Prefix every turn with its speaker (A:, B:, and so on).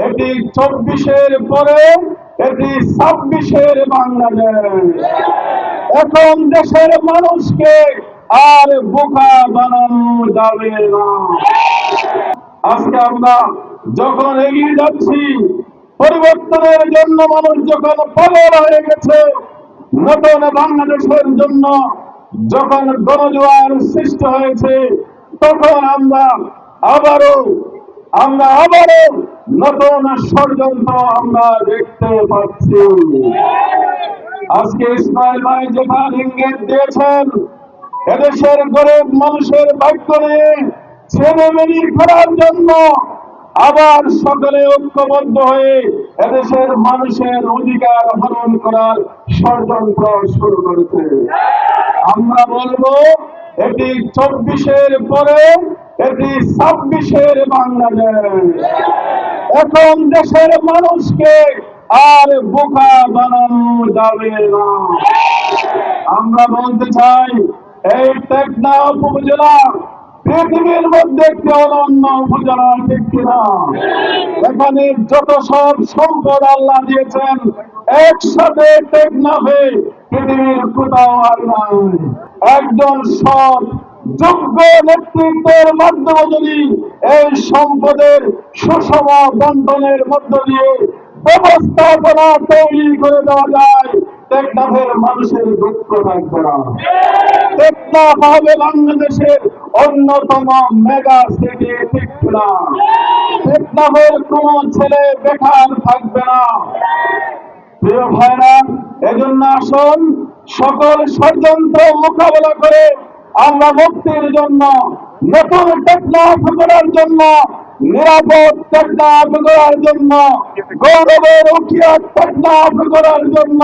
A: এটি 24-এর পরে এটি 26-এর বাংলাদেশ। এখন দেশের মানুষকে আর বোকা বানানো যাবে না। আজকে আমরা যখন এগিয়ে যাচ্ছি, পরিবর্তনের জন্য মানুষ যখন পাগল হয়ে গেছে, নতুন বাংলাদেশের জন্য যখন গণজোয়ার সৃষ্টি হয়েছে, তখন আমরা আবারও নতুন ষড়যন্ত্র আমরা দেখতে পাচ্ছি। আজকে ইসমাইল ভাই যেখানে ইঙ্গিত দিয়েছেন, এদেশের গরিব মানুষের ভাগ্য নিয়ে ছেলেমেয়ে করার জন্য আবার সকলে ঐক্যবদ্ধ হয়ে এদেশের মানুষের অধিকার হরণ করার ষড়যন্ত্র শুরু করেছে। আমরা বলবো এটি 24-এর পরে এটি 26-এর বাংলাদেশ। এখন দেশের মানুষকে আর বোকা বানানো যাবে না। আমরা বলতে চাই, এই টেকনা উপজেলা পৃথিবীর মধ্যে একটি অনন্য উপজেলা, ঠিক কিনা? এখানে যত সব সম্পদ আল্লাহ দিয়েছেন, একসাথে টেকনাফে পৃথিবীর কোথাও আর নাই। একজন সৎ যোগ্য নেতৃত্বের মাধ্যমে যদি এই সম্পদের সুষম বন্টনের মধ্য দিয়ে ব্যবস্থাপনা তৈরি করে দেওয়া যায়, টেকনাফের মানুষের দুঃখ থাকবে না। টেকনাফ হবে বাংলাদেশের অন্যতম মেগা সিটি, ঠিক না? টেকনাফের কোন ছেলে বেকার থাকবে না। প্রিয় ভাইরা, এজন্য আসুন সকল ষড়যন্ত্র মোকাবেলা করে আমরা মুক্তির জন্য, নতুন টেকনাফ করার জন্য, নিরাপদ টেকনাফ করার জন্য, গৌরবের উঠিয়া টেকনাফ করার জন্য